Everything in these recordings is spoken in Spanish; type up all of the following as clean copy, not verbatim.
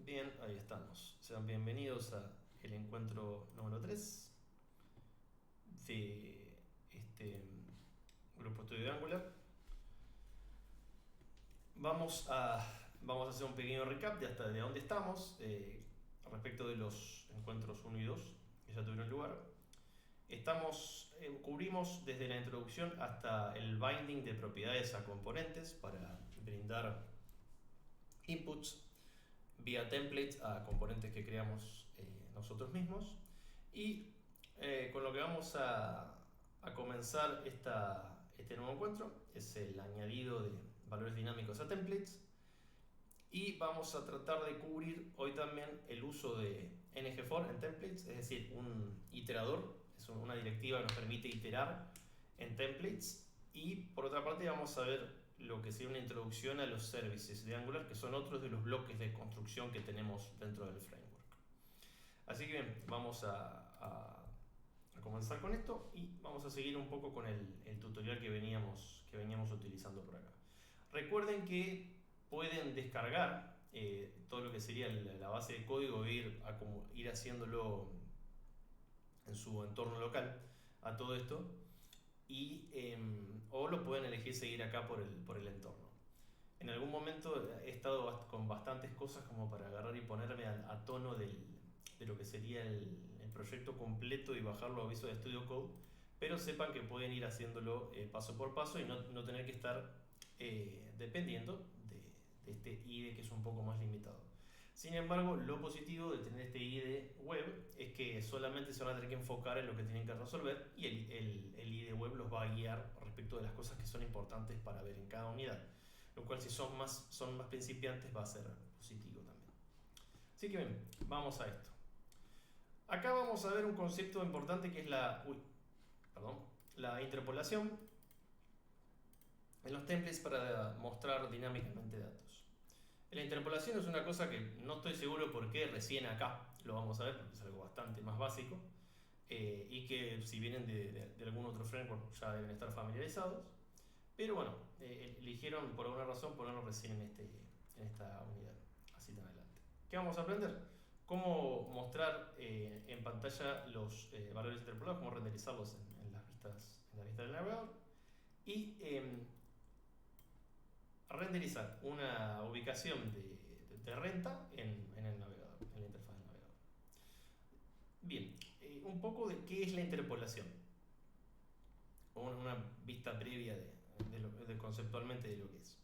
Bien, ahí estamos. Sean bienvenidos a el encuentro número 3 de este grupo estudio de Angular. Vamos a hacer un pequeño recap de hasta de dónde estamos respecto de los encuentros 1 y 2 que ya tuvieron lugar. Cubrimos desde la introducción hasta el binding de propiedades a componentes para brindar inputs vía templates a componentes que creamos nosotros mismos, y con lo que vamos a comenzar este nuevo encuentro es el añadido de valores dinámicos a templates, y vamos a tratar de cubrir hoy también el uso de ngFor en templates, es decir, un iterador, es una directiva que nos permite iterar en templates. Y por otra parte vamos a ver lo que sería una introducción a los services de Angular, que son otros de los bloques de construcción que tenemos dentro del framework. Así que bien, vamos a comenzar con esto y vamos a seguir un poco con el tutorial que veníamos utilizando por acá. Recuerden que pueden descargar todo lo que sería la base de código e ir haciéndolo en su entorno local a todo esto, o lo pueden elegir seguir acá por el entorno. En algún momento he estado con bastantes cosas como para agarrar y ponerme a tono de lo que sería el proyecto completo y bajarlo a Visual Studio Code, pero sepan que pueden ir haciéndolo paso por paso y no tener que estar dependiendo de este IDE, que es un poco más limitado. Sin embargo, lo positivo de tener este IDE web es que solamente se van a tener que enfocar en lo que tienen que resolver, y el IDE web los va a guiar respecto de las cosas que son importantes para ver en cada unidad, lo cual si son más principiantes va a ser positivo también. Así que bien, vamos a esto. Acá vamos a ver un concepto importante que es la interpolación en los templates para mostrar dinámicamente datos. La interpolación es una cosa que no estoy seguro por qué recién acá lo vamos a ver, porque es algo bastante más básico, y que si vienen de algún otro framework ya deben estar familiarizados, pero bueno, eligieron por alguna razón ponerlo recién en esta unidad, así tan adelante. ¿Qué vamos a aprender? Cómo mostrar en pantalla los valores interpolados, cómo renderizarlos en las vistas del navegador, y renderizar una ubicación de renta en el navegador, en la interfaz del navegador. Bien, un poco de qué es la interpolación, o una vista previa conceptualmente de lo que es.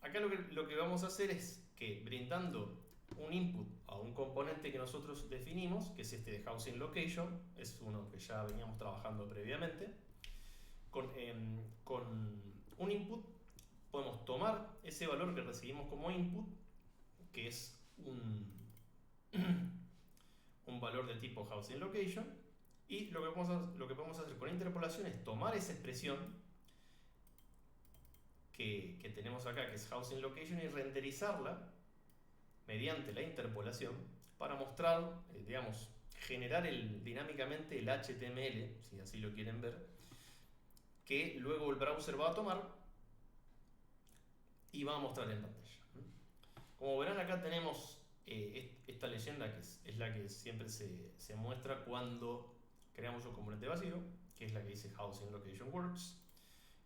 Acá lo que vamos a hacer es que, brindando un input a un componente que nosotros definimos, que es este de Housing Location, es uno que ya veníamos trabajando previamente, con un input podemos tomar ese valor que recibimos como input, que es un valor de tipo Housing Location, y lo que podemos hacer con la interpolación es tomar esa expresión que tenemos acá, que es Housing Location, y renderizarla mediante la interpolación para mostrar, generar dinámicamente el HTML, si así lo quieren ver, que luego el browser va a tomar y va a mostrar en pantalla. Como verán, acá tenemos esta leyenda, que es la que siempre se muestra cuando creamos un componente vacío, que es la que dice Housing Location Works,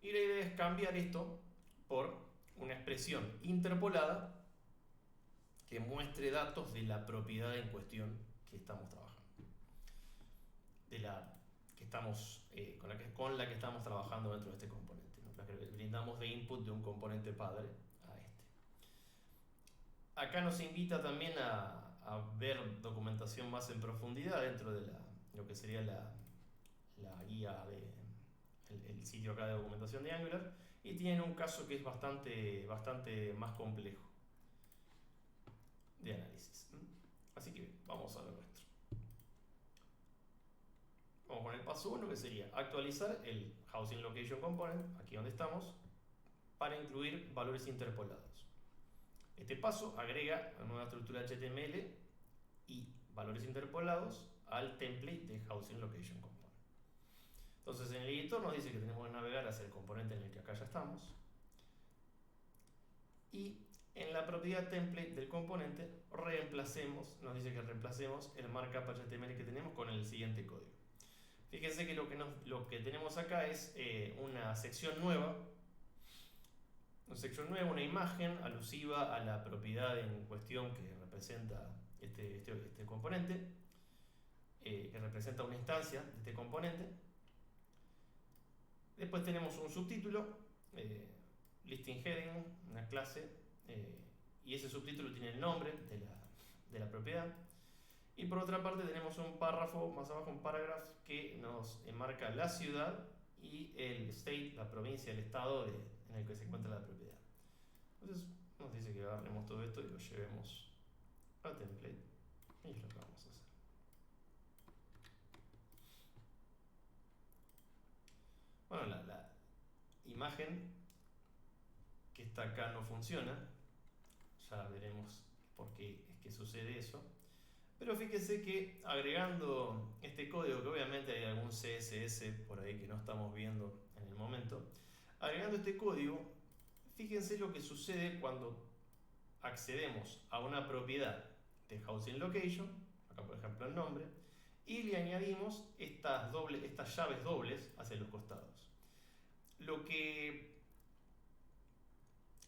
y la idea es cambiar esto por una expresión interpolada que muestre datos de la propiedad en cuestión que estamos trabajando, con la que estamos trabajando dentro de este componente, ¿no? La que brindamos de input de un componente padre a este. Acá nos invita también a ver documentación más en profundidad dentro de lo que sería la guía el sitio acá de documentación de Angular, y tienen un caso que es bastante más complejo de análisis. Así que vamos a ver nuestro. Vamos con el paso 1, que sería actualizar el Housing Location Component, aquí donde estamos, para incluir valores interpolados. Este paso agrega una nueva estructura HTML y valores interpolados al template de Housing Location Component. Entonces, en el editor nos dice que tenemos que navegar hacia el componente en el que acá ya estamos, y en la propiedad template del componente nos dice que reemplacemos el markup HTML que tenemos con el siguiente código. Fíjense que lo que tenemos acá es una sección nueva, una imagen alusiva a la propiedad en cuestión que representa este componente, que representa una instancia de este componente. Después tenemos un subtítulo, listing heading, una clase, y ese subtítulo tiene el nombre de la propiedad. Y por otra parte tenemos un párrafo más abajo, un paragraph que nos enmarca la ciudad y el state, la provincia, el estado en el que se encuentra la propiedad. Entonces nos dice que agarremos todo esto y lo llevemos a template y es lo que vamos a hacer. Bueno, la imagen que está acá no funciona, ya veremos por qué es que sucede eso. Pero fíjense que agregando este código, que obviamente hay algún CSS por ahí que no estamos viendo en el momento, agregando este código, fíjense lo que sucede cuando accedemos a una propiedad de Housing Location, acá por ejemplo el nombre, y le añadimos estas llaves dobles hacia los costados. Lo que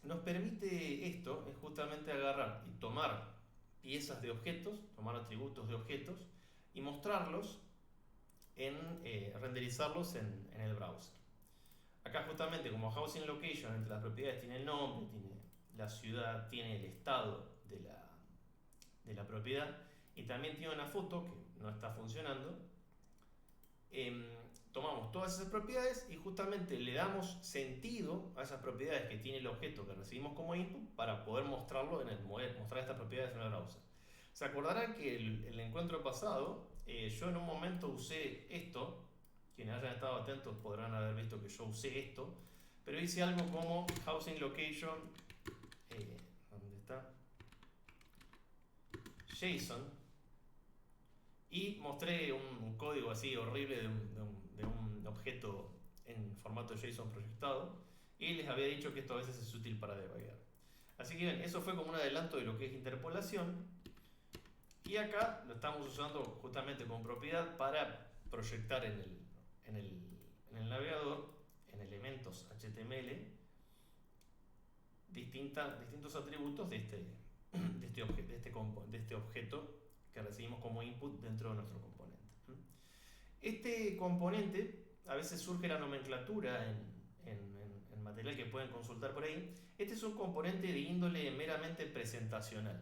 nos permite esto es justamente agarrar y tomar piezas de objetos, tomar atributos de objetos y mostrarlos renderizarlos en el browser. Acá justamente como Housing Location entre las propiedades tiene el nombre, tiene la ciudad, tiene el estado de la propiedad y también tiene una foto que no está funcionando. Tomamos todas esas propiedades y justamente le damos sentido a esas propiedades que tiene el objeto que recibimos como input para poder mostrarlo mostrar estas propiedades en el browser. Se acordarán que el encuentro pasado yo en un momento usé esto, quienes hayan estado atentos podrán haber visto que yo usé esto, pero hice algo como Housing Location, ¿dónde está? JSON, y mostré un código así horrible de un objeto en formato JSON proyectado y les había dicho que esto a veces es útil para debugar. Así que bien, eso fue como un adelanto de lo que es interpolación y acá lo estamos usando justamente con propiedad para proyectar en el navegador, en elementos HTML, distintos atributos de este objeto que recibimos como input dentro de nuestro componente. Este componente, a veces surge la nomenclatura en material que pueden consultar por ahí. Este es un componente de índole meramente presentacional.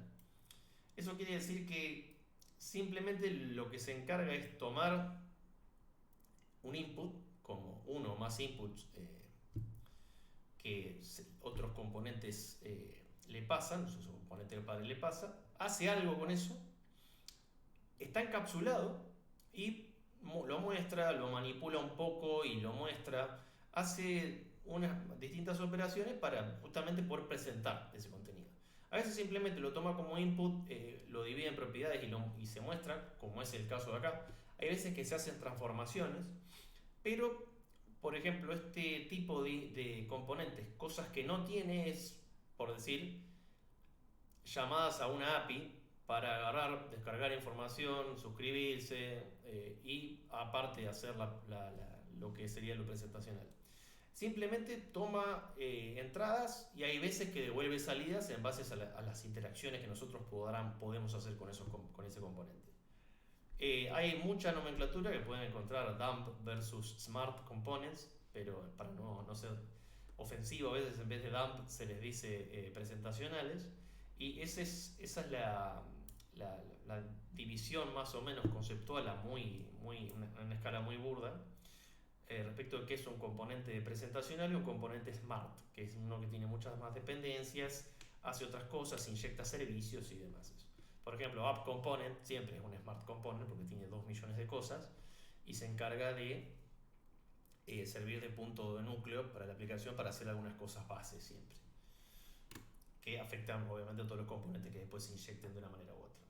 Eso quiere decir que simplemente lo que se encarga es tomar un input, como uno o más inputs que otros componentes le pasan, su componente padre le pasa, hace algo con eso, está encapsulado y lo muestra, lo manipula un poco y lo muestra, hace unas distintas operaciones para justamente poder presentar ese contenido. A veces simplemente lo toma como input, lo divide en propiedades y se muestra, como es el caso de acá. Hay veces que se hacen transformaciones, pero por ejemplo este tipo de componentes, cosas que no tiene es, por decir, llamadas a una API para agarrar, descargar información, suscribirse y aparte hacer lo que sería lo presentacional. Simplemente toma entradas y hay veces que devuelve salidas en base a las interacciones que nosotros podemos hacer con ese componente. Hay mucha nomenclatura que pueden encontrar, dump versus smart components, pero para no ser ofensivo, a veces en vez de dump se les dice presentacionales. Y esa es la división más o menos conceptual a una escala muy burda respecto de qué es un componente presentacional y un componente smart, que es uno que tiene muchas más dependencias, hace otras cosas, inyecta servicios y demás. Por ejemplo, app component siempre es un smart component porque tiene 2 millones de cosas y se encarga de servir de punto de núcleo para la aplicación para hacer algunas cosas base siempre, que afectan obviamente a todos los componentes que después se inyecten de una manera u otra.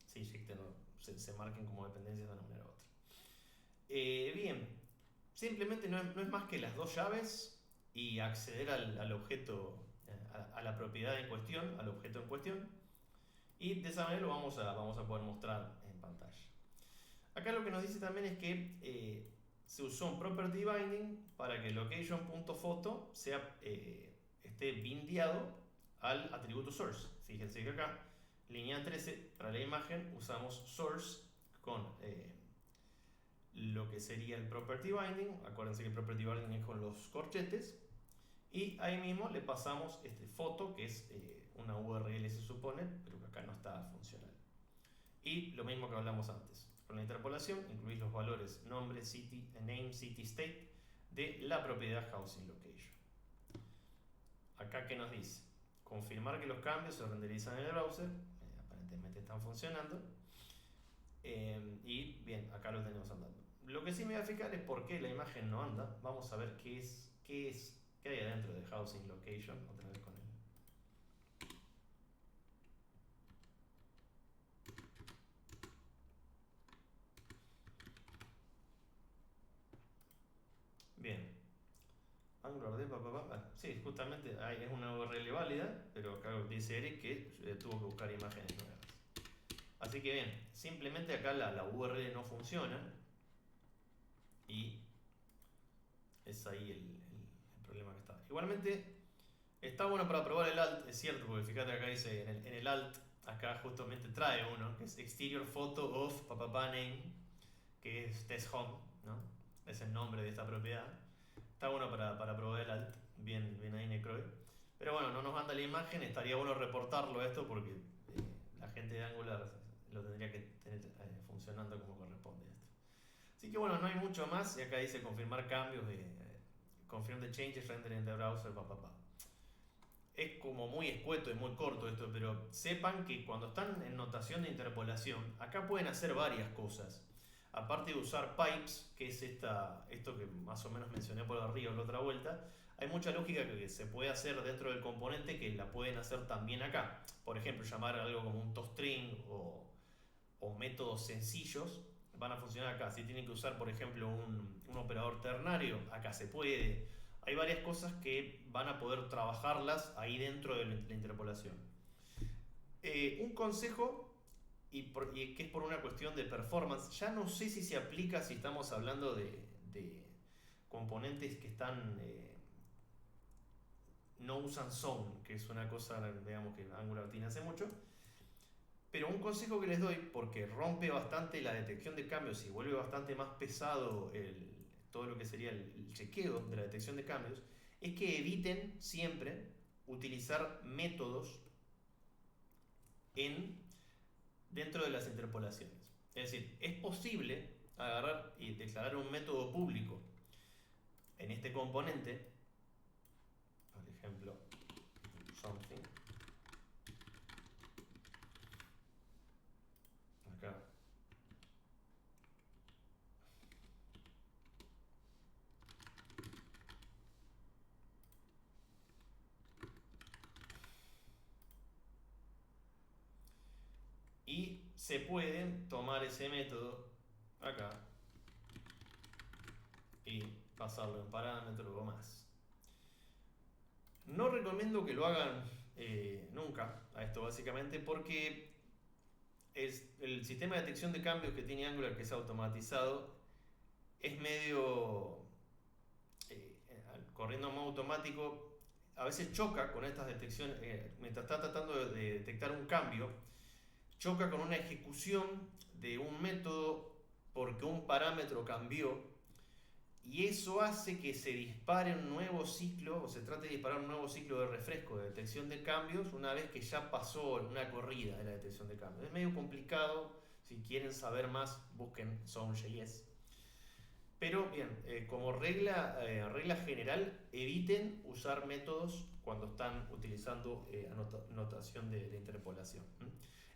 Se inyecten o se marquen como dependencias de una manera u otra. Bien, simplemente no es más que las dos llaves y acceder al objeto a la propiedad en cuestión, al objeto en cuestión, y de esa manera lo vamos a poder mostrar en pantalla. Acá lo que nos dice también es que se usó un property binding para que location.photo esté bindeado al atributo source. Fíjense que acá, línea 13, para la imagen usamos source con lo que sería el property binding. Acuérdense que el property binding es con los corchetes. Y ahí mismo le pasamos foto, que es una URL se supone, pero que acá no está funcional. Y lo mismo que hablamos antes. Con la interpolación incluís los valores nombre, name, city, state de la propiedad housing location. Acá, ¿qué nos dice? Confirmar que los cambios se renderizan en el browser. Aparentemente están funcionando. Y bien, acá lo tenemos andando. Lo que sí me voy a fijar es por qué la imagen no anda. Vamos a ver qué hay adentro de housing location. Otra vez con él. Bien. Angular de sí, justamente es una URL válida, pero acá dice Eric que tuvo que buscar imágenes nuevas. Así que bien, simplemente acá la URL no funciona y es ahí el problema que está. Igualmente, está bueno para probar el alt, es cierto, porque fíjate acá dice en el alt, acá justamente trae uno, que es exterior photo of name, que es test home, ¿no? Es el nombre de esta propiedad. Está bueno para probar el alt, bien ahí Necroy. Pero bueno, no nos manda la imagen, estaría bueno reportarlo esto porque la gente de Angular lo tendría que tener funcionando como corresponde esto. Así que bueno, no hay mucho más. Y acá dice confirmar cambios, confirm the changes, render in the browser, Es como muy escueto y muy corto esto, pero sepan que cuando están en notación de interpolación, acá pueden hacer varias cosas. Aparte de usar pipes, que es esto que más o menos mencioné por arriba la otra vuelta, hay mucha lógica que se puede hacer dentro del componente que la pueden hacer también acá. Por ejemplo, llamar algo como un toString o métodos sencillos van a funcionar acá. Si tienen que usar, por ejemplo, un operador ternario, acá se puede. Hay varias cosas que van a poder trabajarlas ahí dentro de la interpolación. Un consejo, y que es por una cuestión de performance, ya no sé si se aplica si estamos hablando de componentes que están no usan zone, que es una cosa, digamos, que Angular tiene hace mucho. Pero un consejo que les doy, porque rompe bastante la detección de cambios y vuelve bastante más pesado todo lo que sería el chequeo de la detección de cambios, es que eviten siempre utilizar métodos dentro de las interpolaciones. Es decir, es posible agarrar y declarar un método público en este componente, por ejemplo, something, acá, y se puede tomar ese método acá y pasarlo en parámetro o más. No recomiendo que lo hagan nunca a esto, básicamente porque el sistema de detección de cambios que tiene Angular, que es automatizado, es medio corriendo en modo automático. A veces choca con estas detecciones, mientras está tratando de detectar un cambio, choca con una ejecución de un método porque un parámetro cambió. Y eso hace que se dispare un nuevo ciclo, o se trate de disparar un nuevo ciclo de refresco, de detección de cambios, una vez que ya pasó una corrida de la detección de cambios. Es medio complicado, si quieren saber más, busquen Zone.js. Pero bien, como regla general, eviten usar métodos cuando están utilizando notación de interpolación.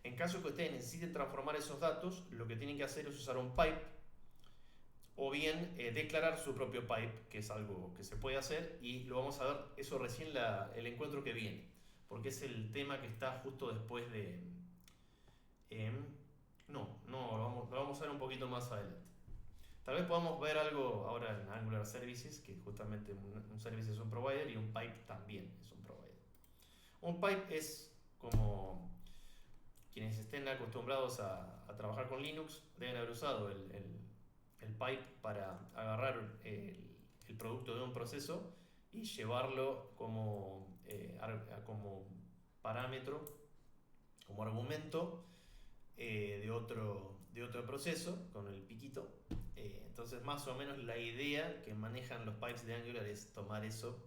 En caso que ustedes necesiten transformar esos datos, lo que tienen que hacer es usar un pipe, o bien declarar su propio pipe, que es algo que se puede hacer, y lo vamos a ver eso recién el encuentro que viene, porque es el tema que está justo después de... no, lo vamos a ver un poquito más adelante. Tal vez podamos ver algo ahora en Angular Services, que justamente un service es un provider y un pipe también es un provider. Un pipe es como quienes estén acostumbrados a trabajar con Linux deben haber usado el pipe para agarrar el producto de un proceso y llevarlo como parámetro, como argumento de otro proceso con el piquito. Entonces, más o menos la idea que manejan los pipes de Angular es tomar eso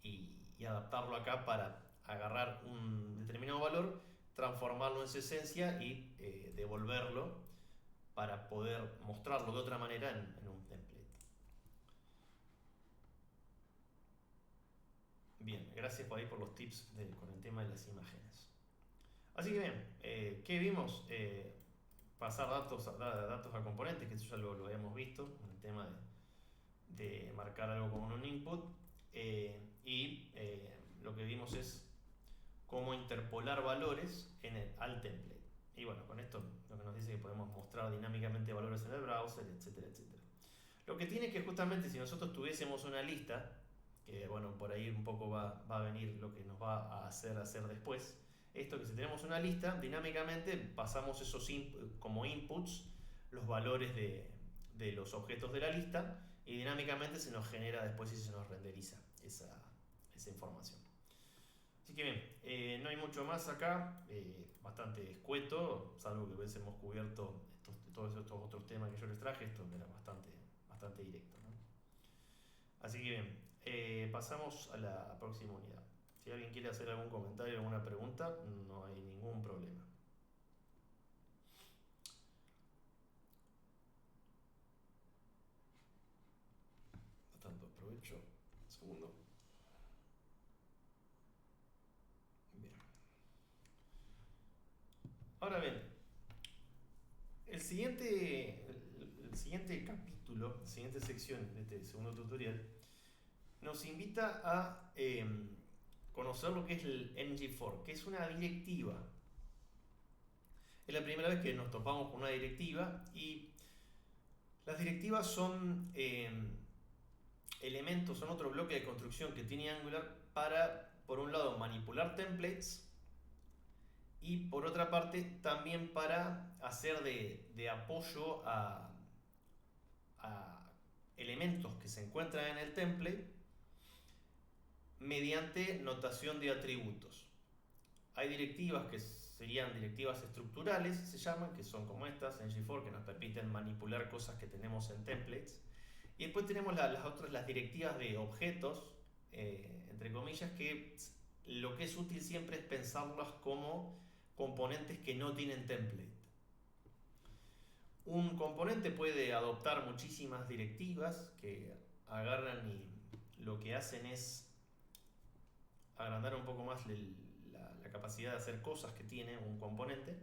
y adaptarlo acá para agarrar un determinado valor, transformarlo en su esencia y devolverlo para poder mostrarlo de otra manera en un template. Bien, gracias por ahí por los tips con el tema de las imágenes. Así que bien, ¿qué vimos? Pasar datos a componentes, que eso ya lo habíamos visto, en el tema de marcar algo como un input. Lo que vimos es cómo interpolar valores al template. Y bueno, con esto lo que nos dice que podemos mostrar dinámicamente valores en el browser, etcétera, etcétera. Lo que tiene que justamente si nosotros tuviésemos una lista, que bueno, por ahí un poco va a venir lo que nos va a hacer después, esto que si tenemos una lista, dinámicamente pasamos como inputs los valores de los objetos de la lista y dinámicamente se nos genera después y se nos renderiza esa información. Así que bien, no hay mucho más acá, bastante escueto, salvo que hubiésemos cubierto todos estos otros temas que yo les traje, esto era bastante directo, ¿no? Así que bien, pasamos a la próxima unidad. Si alguien quiere hacer algún comentario, alguna pregunta, no hay ningún problema. Tanto aprovecho un segundo. Bien. Ahora bien, el siguiente capítulo, la siguiente sección de este segundo tutorial, nos invita a conocer lo que es el ng4, que es una directiva. Es la primera vez que nos topamos con una directiva y las directivas son elementos, son otro bloque de construcción que tiene Angular para, por un lado, manipular templates y por otra parte también para hacer de apoyo a elementos que se encuentran en el template mediante notación de atributos. Hay directivas que serían directivas estructurales, se llaman, que son como estas, ng4, que nos permiten manipular cosas que tenemos en templates. Y después tenemos las directivas de objetos, entre comillas, que lo que es útil siempre es pensarlas como componentes que no tienen template. Un componente puede adoptar muchísimas directivas que agarran y lo que hacen es agrandar un poco más la capacidad de hacer cosas que tiene un componente.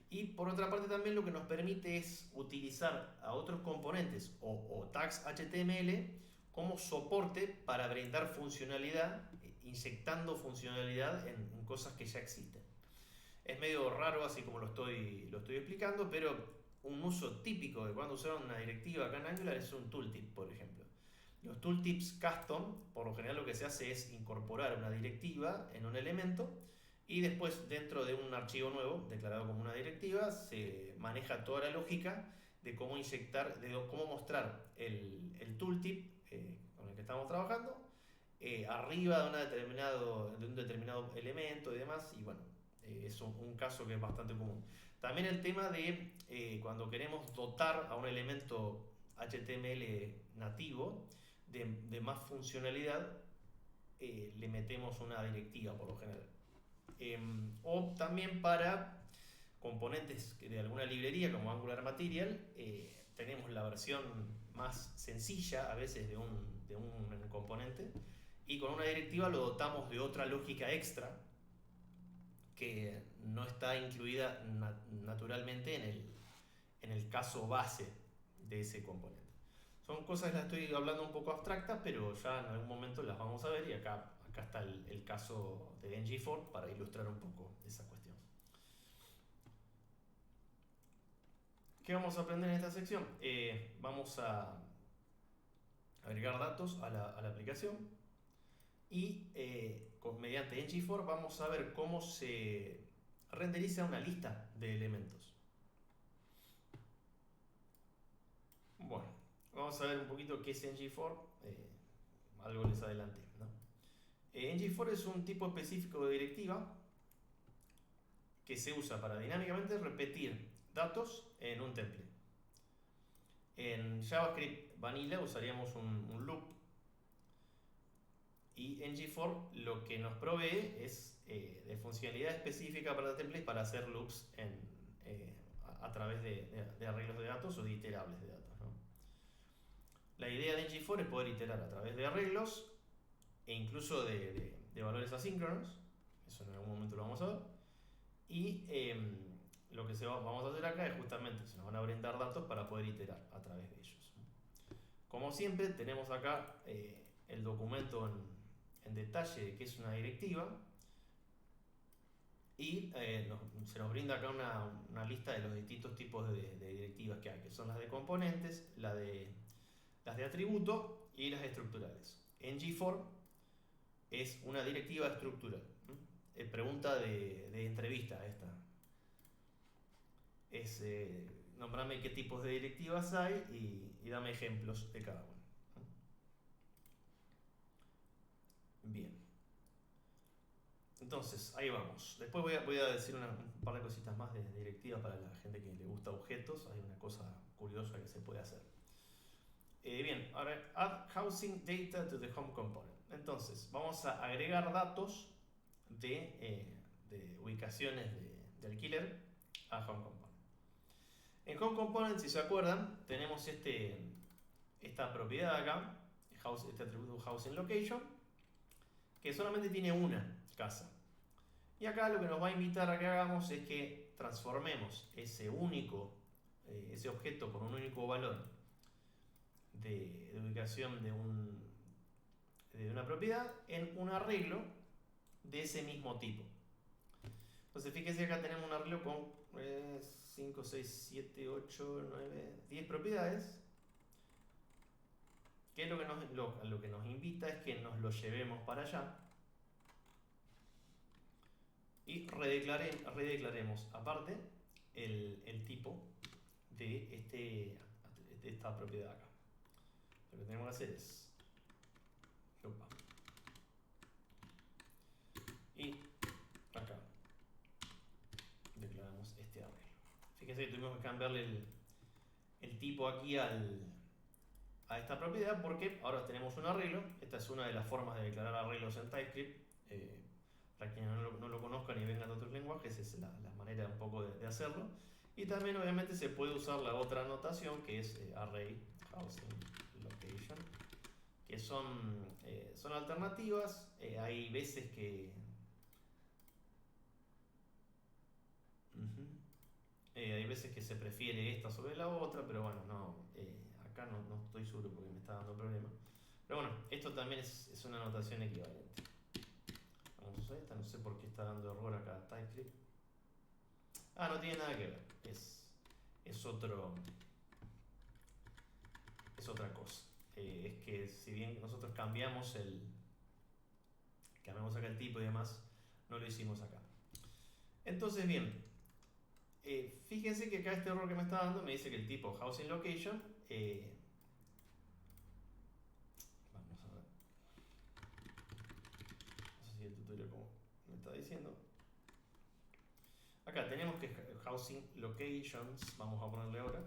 Y por otra parte también lo que nos permite es utilizar a otros componentes o tags HTML como soporte para brindar funcionalidad, inyectando funcionalidad en cosas que ya existen. Es medio raro así como lo estoy explicando, pero un uso típico de cuando usar una directiva acá en Angular es un tooltip, por ejemplo. Los tooltips custom, por lo general lo que se hace es incorporar una directiva en un elemento y después dentro de un archivo nuevo, declarado como una directiva, se maneja toda la lógica de cómo inyectar, de cómo mostrar el tooltip con el que estamos trabajando arriba de un determinado elemento y demás, y bueno, es un caso que es bastante común. También el tema de cuando queremos dotar a un elemento HTML nativo de más funcionalidad, le metemos una directiva por lo general. O también para componentes de alguna librería como Angular Material, tenemos la versión más sencilla a veces de un componente y con una directiva lo dotamos de otra lógica extra que no está incluida naturalmente en el caso base de ese componente. Son cosas que las estoy hablando un poco abstractas, pero ya en algún momento las vamos a ver y acá está el caso de ng4 para ilustrar un poco esa cuestión. ¿Qué vamos a aprender en esta sección? Vamos a agregar datos a la aplicación. Y mediante ngFor vamos a ver cómo se renderiza una lista de elementos. Bueno, vamos a ver un poquito qué es ngFor. Algo les adelanté, ¿no? ngFor es un tipo específico de directiva que se usa para dinámicamente repetir datos en un template. En JavaScript Vanilla usaríamos un loop. Y ngFor lo que nos provee es de funcionalidad específica para templates para hacer loops a través de arreglos de datos o de iterables de datos, ¿no? La idea de ngFor es poder iterar a través de arreglos e incluso de valores asíncronos. Eso en algún momento lo vamos a ver. Y lo que vamos a hacer acá es justamente, se nos van a brindar datos para poder iterar a través de ellos. Como siempre, tenemos acá el documento en detalle de qué es una directiva. Y se nos brinda acá una lista de los distintos tipos de directivas que hay, que son las de componentes, las de atributo y las estructurales. ngFor es una directiva estructural. Pregunta de entrevista esta. Es nombrame qué tipos de directivas hay y dame ejemplos de cada uno. Bien. Entonces, ahí vamos. Después voy a decir un par de cositas más de directivas para la gente que le gusta objetos. Hay una cosa curiosa que se puede hacer. Bien, ahora add housing data to the home component. Entonces, vamos a agregar datos de ubicaciones de alquiler a home component. En home component, si se acuerdan, tenemos esta propiedad acá, este atributo housing location, que solamente tiene una casa. Y acá lo que nos va a invitar a que hagamos es que transformemos ese objeto con un único valor de ubicación de una propiedad en un arreglo de ese mismo tipo. Entonces fíjense, acá tenemos un arreglo con 5, 6, 7, 8, 9, 10 propiedades, que lo que nos invita es que nos lo llevemos para allá y redeclaremos aparte el tipo de esta propiedad acá. Lo que tenemos que hacer es y acá declaramos este arreglo. Fíjense que tuvimos que cambiarle el tipo aquí a esta propiedad porque ahora tenemos un arreglo. Esta es una de las formas de declarar arreglos en TypeScript. Para quienes no lo conozcan y vengan de otros lenguajes, es la manera un poco de hacerlo. Y también obviamente se puede usar la otra notación que es array housing location, que son alternativas. Hay veces que hay veces que se prefiere esta sobre la otra, pero bueno, acá no estoy seguro porque me está dando problemas. Pero bueno, esto también es una notación equivalente. Vamos a usar esta, no sé por qué está dando error acá TypeScript. No tiene nada que ver, es otra cosa. Es que si bien nosotros cambiamos acá el tipo y demás, no lo hicimos acá. Entonces, bien, fíjense que acá este error que me está dando me dice que el tipo housing location, vamos a ver, no sé si el tutorial como me está diciendo. Acá tenemos que housing locations, vamos a ponerle ahora,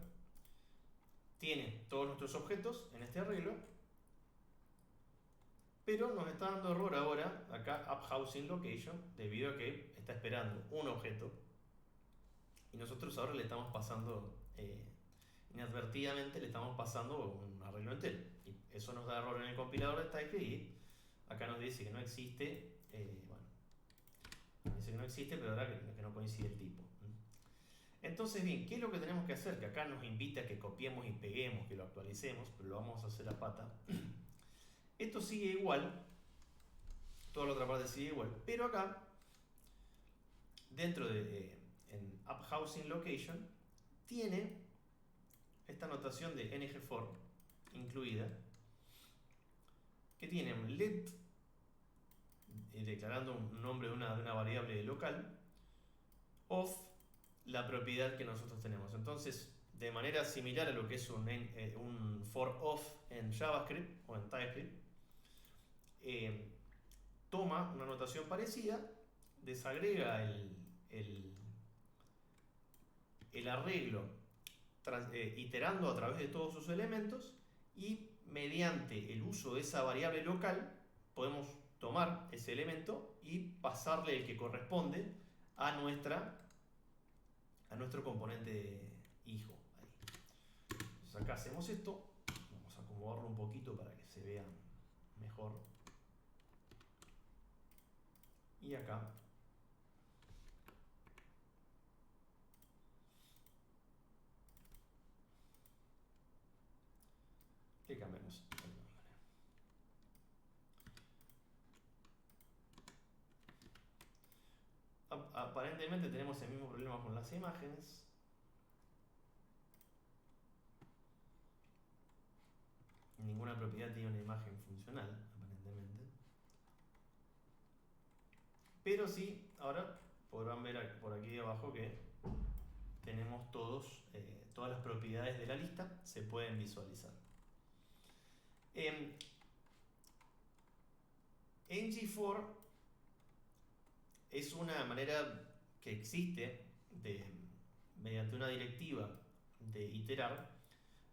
tiene todos nuestros objetos en este arreglo, pero nos está dando error ahora acá app housing location debido a que está esperando un objeto y nosotros ahora le estamos pasando inadvertidamente le estamos pasando un arreglo entero y eso nos da error en el compilador de TypeScript y acá nos dice que no existe, dice que no existe, pero ahora que no coincide el tipo. Entonces, bien, ¿qué es lo que tenemos que hacer? Que acá nos invita a que copiemos y peguemos, que lo actualicemos, pero lo vamos a hacer a pata. Esto sigue igual, toda la otra parte sigue igual, pero acá, dentro en app housing location, tiene esta notación de ngFor incluida, que tiene un let declarando un nombre de una variable local, of la propiedad que nosotros tenemos. Entonces, de manera similar a lo que es un for of en JavaScript o en TypeScript, toma una notación parecida, desagrega el arreglo iterando a través de todos sus elementos, y mediante el uso de esa variable local podemos tomar ese elemento y pasarle el que corresponde a nuestro componente hijo. Ahí. Entonces acá hacemos esto, vamos a acomodarlo un poquito para que se vea mejor. Y acá le cambiamos el nombre. Aparentemente tenemos el mismo problema con las imágenes. Ninguna propiedad tiene una imagen funcional, aparentemente. Pero sí, ahora podrán ver por aquí abajo que tenemos todas las propiedades de la lista, se pueden visualizar. ngFor es una manera que existe mediante una directiva de iterar,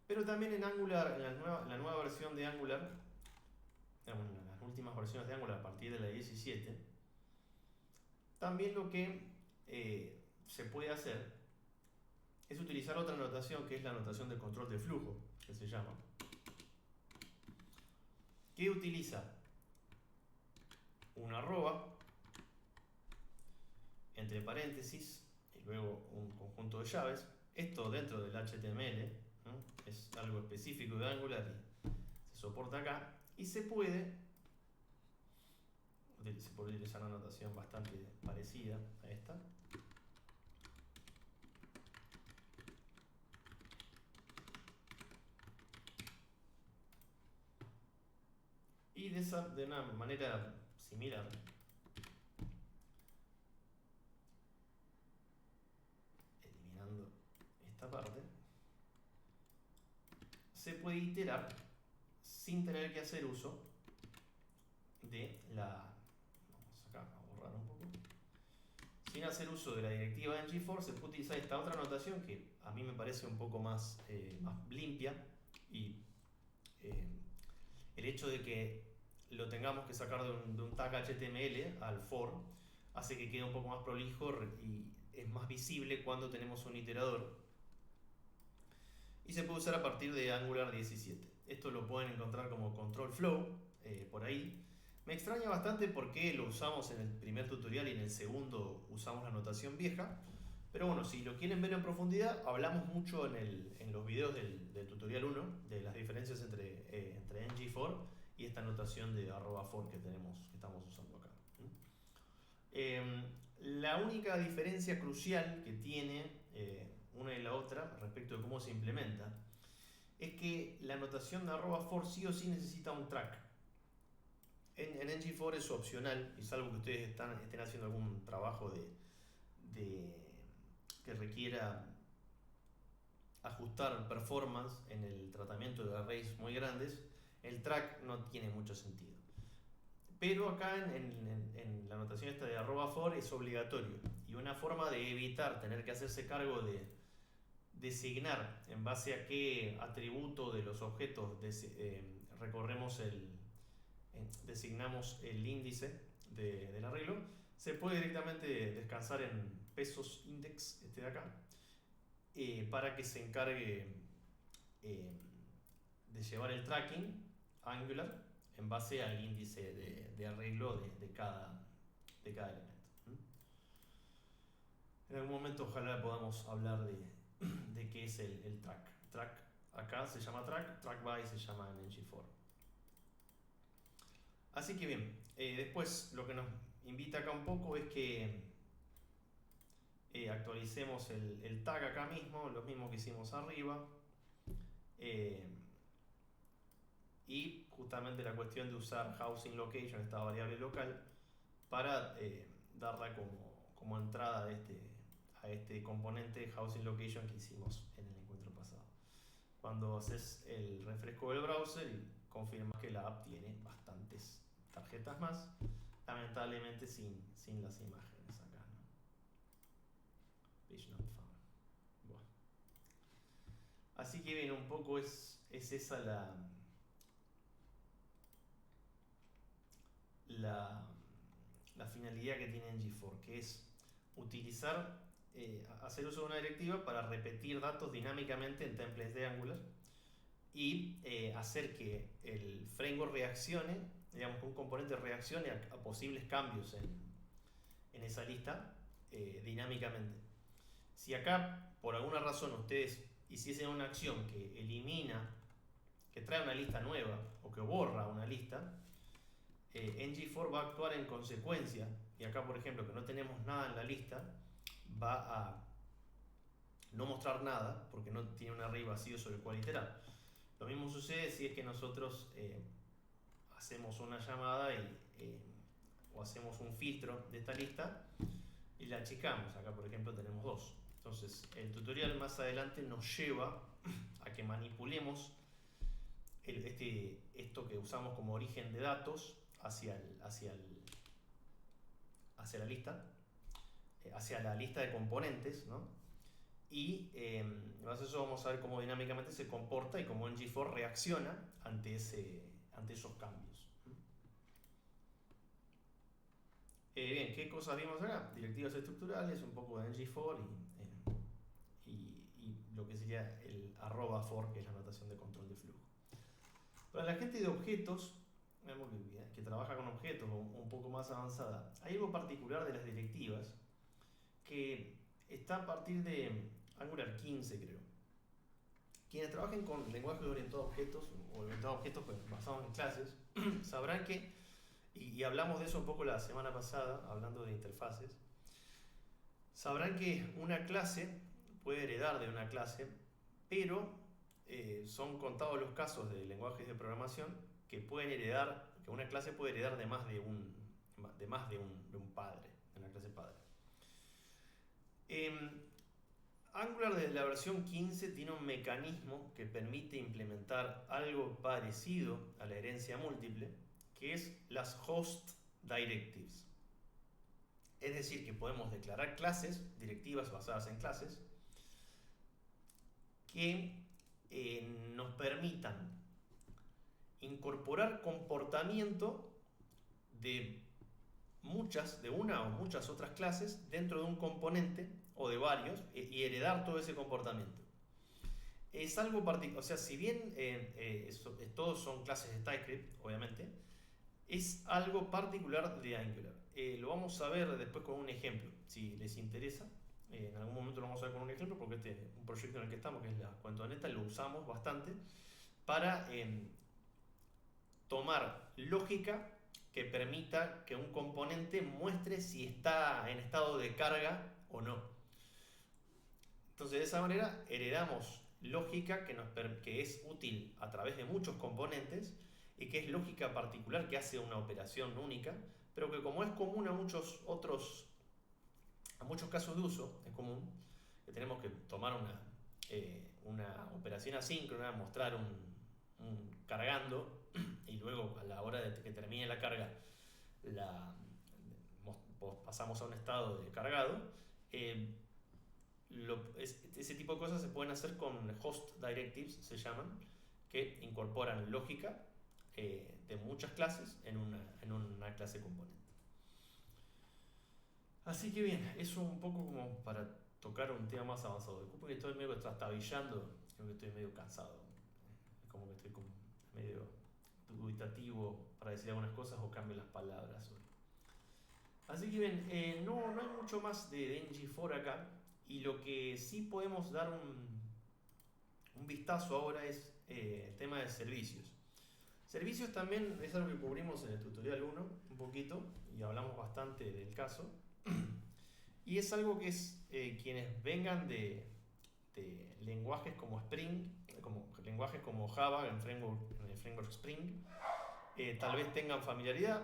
pero también en Angular, en la nueva versión de Angular, en las últimas versiones de Angular a partir de la 17, también lo que se puede hacer es utilizar otra notación, que es la notación de control de flujo, que se llama, que utiliza una arroba entre paréntesis y luego un conjunto de llaves. Esto dentro del HTML, ¿no? Es algo específico de Angular y se soporta acá, y se puede utilizar una notación bastante parecida a esta. Y de una manera similar, eliminando esta parte, se puede iterar sin tener que hacer uso de vamos acá a borrar un poco. Sin hacer uso de la directiva ngFor, se puede utilizar esta otra notación que a mí me parece un poco más limpia, y el hecho de que lo tengamos que sacar de un tag HTML al for hace que quede un poco más prolijo y es más visible cuando tenemos un iterador, y se puede usar a partir de Angular 17. Esto lo pueden encontrar como control flow por ahí. Me extraña bastante porque lo usamos en el primer tutorial y en el segundo usamos la notación vieja, pero bueno, si lo quieren ver en profundidad, hablamos mucho en los videos del tutorial 1 de las diferencias entre ngFor y esta notación de @for que estamos usando acá. La única diferencia crucial que tiene una y la otra respecto de cómo se implementa es que la notación de @for sí o sí necesita un track. En ngFor es opcional, y salvo que ustedes estén haciendo algún trabajo que requiera ajustar performance en el tratamiento de arrays muy grandes, el track no tiene mucho sentido. Pero acá en la notación esta de @for es obligatorio, y una forma de evitar tener que hacerse cargo de designar en base a qué atributo de los objetos designamos el índice del arreglo, se puede directamente descansar en pesos index, este de acá, para que se encargue de llevar el tracking Angular en base al índice de arreglo de cada elemento. En algún momento ojalá podamos hablar de qué es el track. Track acá se llama track by se llama en ngFor. Así que bien, después lo que nos invita acá un poco es que actualicemos el tag acá mismo, lo mismo que hicimos arriba, y justamente la cuestión de usar housing location, esta variable local, para darla como entrada a este componente housing location que hicimos en el encuentro pasado. Cuando haces el refresco del browser y confirmas que la app tiene bastantes tarjetas más, lamentablemente sin las imágenes acá, ¿no? Page not found. Bueno. Así que bien, un poco es esa la finalidad que tiene ngFor, que es utilizar, hacer uso de una directiva para repetir datos dinámicamente en templates de Angular y hacer que el framework reaccione, digamos que un componente reaccione a posibles cambios en esa lista dinámicamente. Si acá por alguna razón ustedes hiciesen una acción que elimina, que trae una lista nueva o que borra una lista, ngFor va a actuar en consecuencia, y acá por ejemplo que no tenemos nada en la lista, va a no mostrar nada porque no tiene un array vacío sobre el cual iterar. Lo mismo sucede si es que nosotros hacemos una llamada o hacemos un filtro de esta lista y la achicamos. Acá por ejemplo tenemos 2. Entonces el tutorial más adelante nos lleva a que manipulemos esto que usamos como origen de datos hacia la lista, hacia la lista de componentes, ¿no? Y en base a eso vamos a ver cómo dinámicamente se comporta y cómo ngFor reacciona ante esos cambios. Bien, ¿qué cosas vimos acá? Directivas estructurales, un poco de ngFor y lo que sería el @for, que es la notación de control de flujo. Para la gente de objetos, que trabaja con objetos un poco más avanzada, hay algo particular de las directivas que está a partir de Angular 15, creo. Quienes trabajen con lenguajes orientados a objetos o orientados a objetos basados en clases sabrán que, y hablamos de eso un poco la semana pasada, hablando de interfaces, sabrán que una clase puede heredar de una clase, pero son contados los casos de lenguajes de programación que pueden heredar, que una clase puede heredar de más de un padre, de una clase padre. Angular desde la versión 15 tiene un mecanismo que permite implementar algo parecido a la herencia múltiple, que es las host directives. Es decir, que podemos declarar clases, directivas basadas en clases, que nos permitan incorporar comportamiento de una o muchas otras clases dentro de un componente o de varios y heredar todo ese comportamiento. Es algo particular, o sea, si bien todos son clases de TypeScript, obviamente, es algo particular de Angular. Lo vamos a ver después con un ejemplo, si les interesa. En algún momento lo vamos a ver con un ejemplo porque un proyecto en el que estamos, que es la Cuentoneta, lo usamos bastante para tomar lógica que permita que un componente muestre si está en estado de carga o no. Entonces de esa manera heredamos lógica que es útil a través de muchos componentes y que es lógica particular que hace una operación única, pero que como es común a muchos casos de uso, es común que tenemos que tomar una operación asíncrona, mostrar un cargando y luego a la hora de que termine la carga pasamos a un estado de cargado. Ese tipo de cosas se pueden hacer con host directives, se llaman, que incorporan lógica de muchas clases en una clase componente. Así que bien, eso un poco como para tocar un tema más avanzado. Disculpen que estoy medio trastabillando, creo que estoy medio cansado, como que estoy como medio dubitativo para decir algunas cosas o cambio las palabras hoy. Así que bien, no hay mucho más de ngFor acá, y lo que sí podemos dar un vistazo ahora es el tema de servicios. Servicios también es algo que cubrimos en el tutorial 1 un poquito y hablamos bastante del caso. Y es algo que es quienes vengan de lenguajes como Spring, lenguajes como Java en el framework Spring, tal vez tengan familiaridad.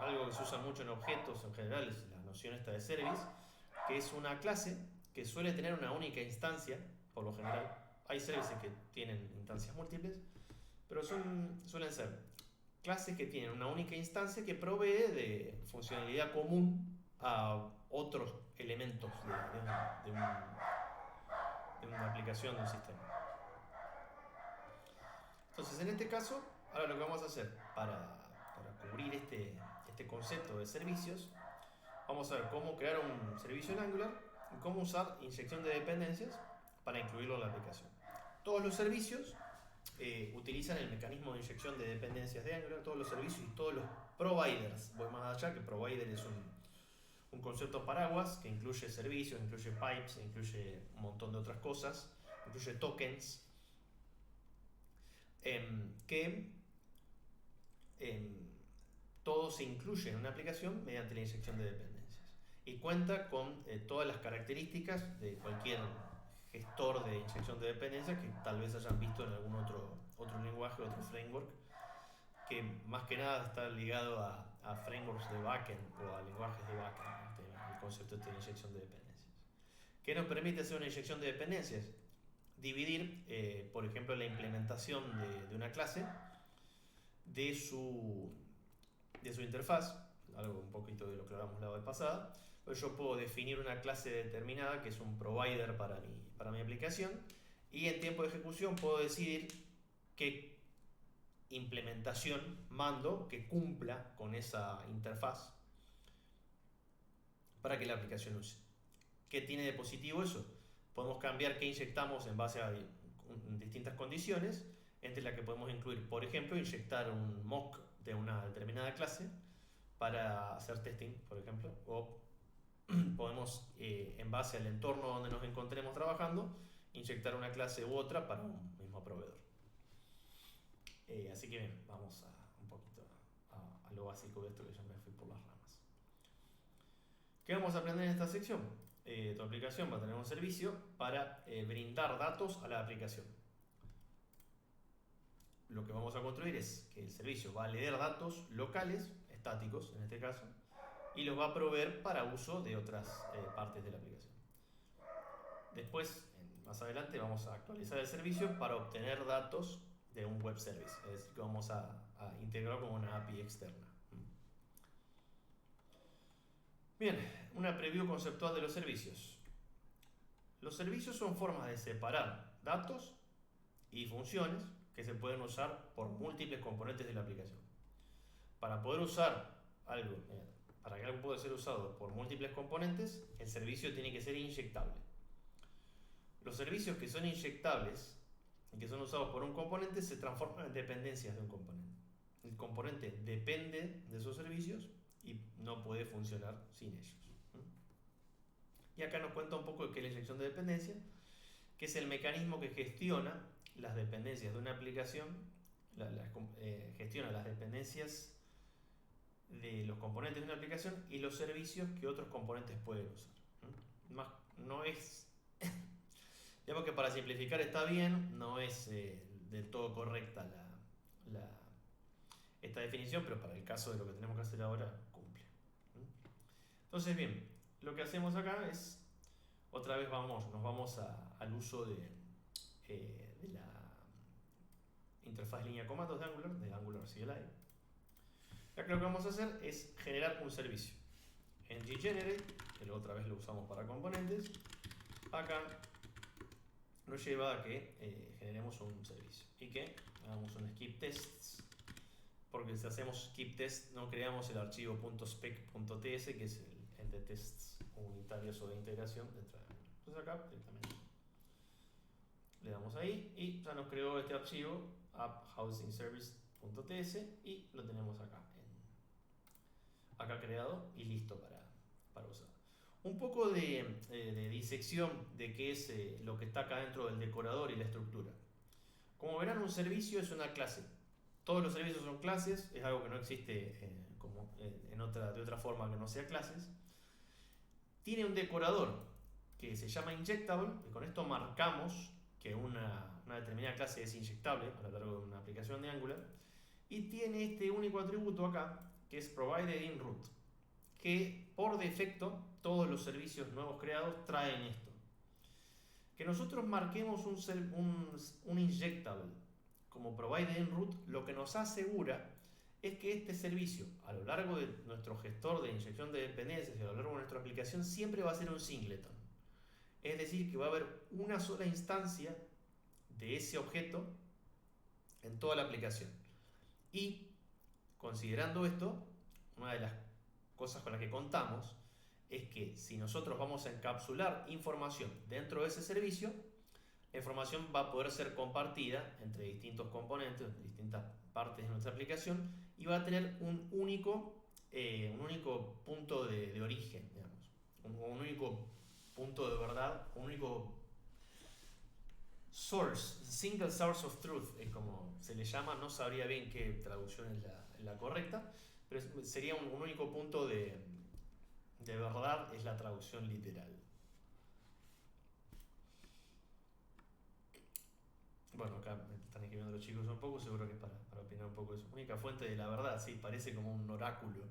Algo que se usa mucho en objetos en general es la noción esta de service, que es una clase que suele tener una única instancia, por lo general. Hay services que tienen instancias múltiples, pero suelen ser clases que tienen una única instancia que provee de funcionalidad común a otros elementos de una aplicación de un sistema. Entonces, en este caso, ahora lo que vamos a hacer para cubrir este concepto de servicios, vamos a ver cómo crear un servicio en Angular y cómo usar inyección de dependencias para incluirlo en la aplicación. Todos los servicios utilizan el mecanismo de inyección de dependencias de Angular, todos los servicios y todos los providers. Voy más allá, que provider es un concepto paraguas que incluye servicios, incluye pipes, incluye un montón de otras cosas, incluye tokens, que todo se incluye en una aplicación mediante la inyección de dependencias y cuenta con todas las características de cualquier gestor de inyección de dependencias que tal vez hayan visto en algún otro lenguaje, otro framework, que más que nada está ligado a frameworks de backend o a lenguajes de backend, el concepto de inyección de dependencias. ¿Qué nos permite hacer una inyección de dependencias? Dividir, por ejemplo, la implementación de una clase de su interfaz, algo un poquito de lo que hablamos la vez pasada. Pues yo puedo definir una clase determinada que es un provider para mi aplicación, y en tiempo de ejecución puedo decidir qué implementación mando que cumpla con esa interfaz para que la aplicación use. ¿Qué tiene de positivo eso? Podemos cambiar qué inyectamos en base a distintas condiciones, entre las que podemos incluir, por ejemplo, inyectar un mock de una determinada clase para hacer testing, por ejemplo, o podemos, en base al entorno donde nos encontremos trabajando, inyectar una clase u otra para un mismo proveedor. Así que bien, vamos un poquito a lo básico de esto, que ya me fui por las ramas. ¿Qué vamos a aprender en esta sección? Tu aplicación va a tener un servicio para brindar datos a la aplicación. Lo que vamos a construir es que el servicio va a leer datos locales, estáticos en este caso, y los va a proveer para uso de otras partes de la aplicación. Después, más adelante, vamos a actualizar el servicio para obtener datos de un web service, es decir, que vamos a integrar como una API externa. Bien, una preview conceptual de los servicios. Los servicios son formas de separar datos y funciones que se pueden usar por múltiples componentes de la aplicación. Para poder usar algo, para que algo pueda ser usado por múltiples componentes, el servicio tiene que ser inyectable. Los servicios que son inyectables y que son usados por un componente se transforman en dependencias de un componente. El componente depende de esos servicios y no puede funcionar sin ellos. Y acá nos cuenta un poco de qué es la inyección de dependencia, que es el mecanismo que gestiona las dependencias de una aplicación, gestiona las dependencias de los componentes de una aplicación y los servicios que otros componentes pueden usar. No es, digamos que para simplificar está bien, no es del todo correcta esta definición, pero para el caso de lo que tenemos que hacer ahora cumple. Entonces bien, lo que hacemos acá es, otra vez nos vamos al uso de la interfaz línea de comandos de Angular CLI. Acá lo que vamos a hacer es generar un servicio. En ggenerate, que la otra vez lo usamos para componentes, acá nos lleva a que generemos un servicio y que hagamos un skip tests, porque si hacemos skip test no creamos el archivo .spec.ts, que es el de tests unitarios o de integración dentro de Angular. Entonces acá directamente le damos ahí y ya nos creó este archivo app.housingservice.ts y lo tenemos acá creado y listo para usar. Un poco de disección de qué es lo que está acá dentro del decorador y la estructura. Como verán, un servicio es una clase. Todos los servicios son clases, es algo que no existe de otra forma que no sea clases. Tiene un decorador que se llama injectable, y con esto marcamos que una determinada clase es inyectable a lo largo de una aplicación de Angular, y tiene este único atributo acá, que es provided in root, que por defecto todos los servicios nuevos creados traen esto. Que nosotros marquemos un injectable como provided in root, lo que nos asegura es que este servicio, a lo largo de nuestro gestor de inyección de dependencias y a lo largo de nuestra aplicación, siempre va a ser un singleton. Es decir, que va a haber una sola instancia de ese objeto en toda la aplicación. Y considerando esto, una de las cosas con las que contamos es que si nosotros vamos a encapsular información dentro de ese servicio, la información va a poder ser compartida entre distintos componentes, entre distintas partes de nuestra aplicación, y va a tener un único punto de origen, digamos, un único punto de verdad, un único source, single source of truth, es como se le llama. No sabría bien qué traducción es la correcta, pero sería un único punto de verdad, es la traducción literal. Bueno, acá me están escribiendo los chicos un poco, seguro que es para opinar un poco de eso. Única fuente de la verdad, sí, parece como un oráculo.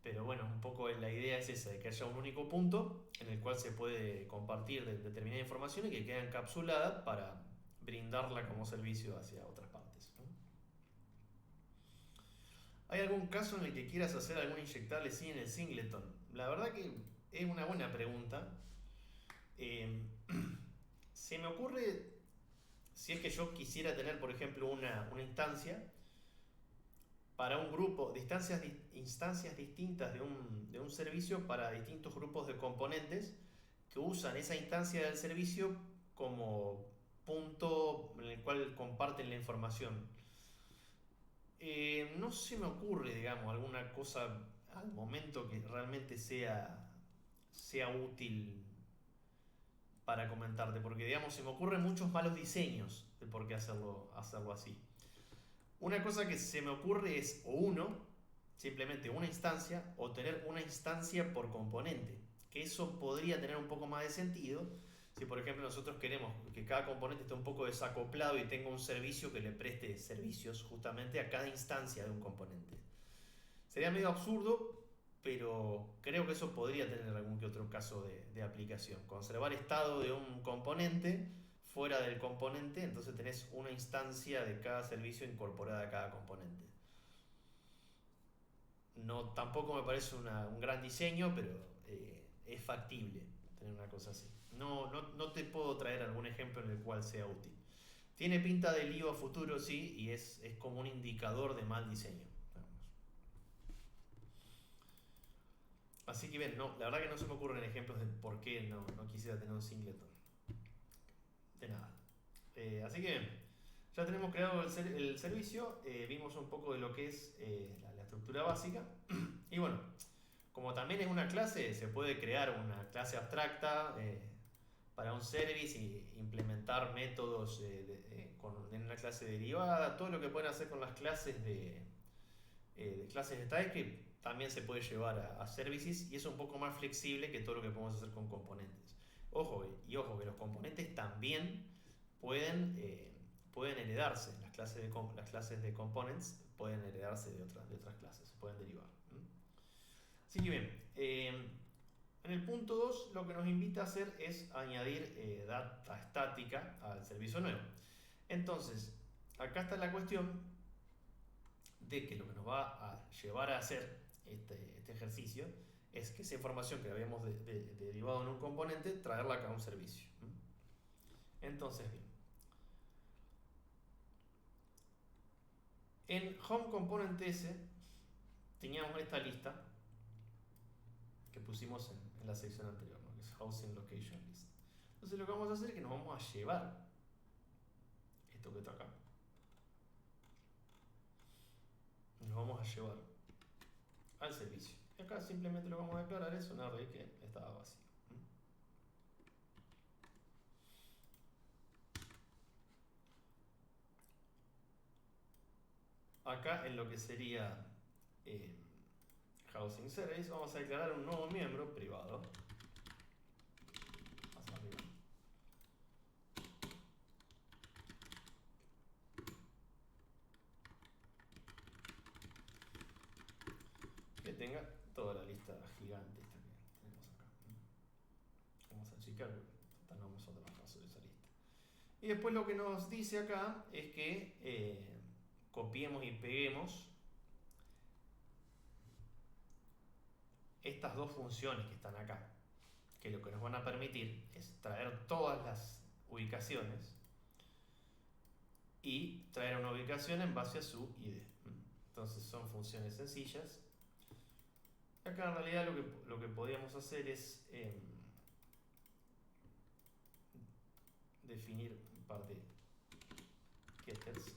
Pero bueno, un poco la idea es esa, de que haya un único punto en el cual se puede compartir determinada información y que quede encapsulada para brindarla como servicio hacia otras partes, ¿no? ¿Hay algún caso en el que quieras hacer algún inyectable sin el singleton? La verdad que es una buena pregunta. Se me ocurre, si es que yo quisiera tener, por ejemplo, una instancia para un grupo, instancias distintas de un servicio para distintos grupos de componentes que usan esa instancia del servicio como punto en el cual comparten la información. No se me ocurre, digamos, alguna cosa al momento que realmente sea útil para comentarte, porque, digamos, se me ocurren muchos malos diseños de por qué hacerlo así. Una cosa que se me ocurre es simplemente una instancia, o tener una instancia por componente, que eso podría tener un poco más de sentido si, por ejemplo, nosotros queremos que cada componente esté un poco desacoplado y tenga un servicio que le preste servicios justamente a cada instancia de un componente. Sería medio absurdo, pero creo que eso podría tener algún que otro caso de aplicación. Conservar estado de un componente fuera del componente, entonces tenés una instancia de cada servicio incorporada a cada componente. No, tampoco me parece un gran diseño, pero es factible tener una cosa así. No te puedo traer algún ejemplo en el cual sea útil. Tiene pinta de lío a futuro, sí, y es como un indicador de mal diseño. Así que bien, no, la verdad que no se me ocurren ejemplos de por qué no quisiera tener un singleton. De nada. Así que bien, ya tenemos creado el servicio, vimos un poco de lo que es la estructura básica. Y bueno, como también es una clase, se puede crear una clase abstracta para un service y implementar métodos en una clase derivada. Todo lo que pueden hacer con las clases de clases de TypeScript también se puede llevar a services, y es un poco más flexible que todo lo que podemos hacer con componentes. Ojo que los componentes también pueden heredarse. Las clases de components pueden heredarse de otras clases, se pueden derivar. Así que bien, en el punto 2 lo que nos invita a hacer es añadir data estática al servicio nuevo. Entonces, acá está la cuestión de que lo que nos va a llevar a hacer este ejercicio es que esa información que habíamos derivado en un componente, traerla acá a un servicio. Entonces, bien, en Home Component S teníamos esta lista que pusimos en la sección anterior, ¿no? Que es Housing Location List. Entonces lo que vamos a hacer es que nos vamos a llevar esto que está acá. Nos vamos a llevar al servicio. Y acá simplemente lo que vamos a declarar es un array que estaba vacío. Acá en lo que sería Housing Service vamos a declarar un nuevo miembro privado. Más arriba. que tenga toda la lista gigante esta que tenemos acá. Vamos a achicar, no vamos a trabajar sobre esa lista. Y después lo que nos dice acá es que copiemos y peguemos estas dos funciones que están acá, que lo que nos van a permitir es traer todas las ubicaciones y traer una ubicación en base a su ID. Entonces son funciones sencillas. Acá en realidad lo que podríamos hacer es definir un par de getters.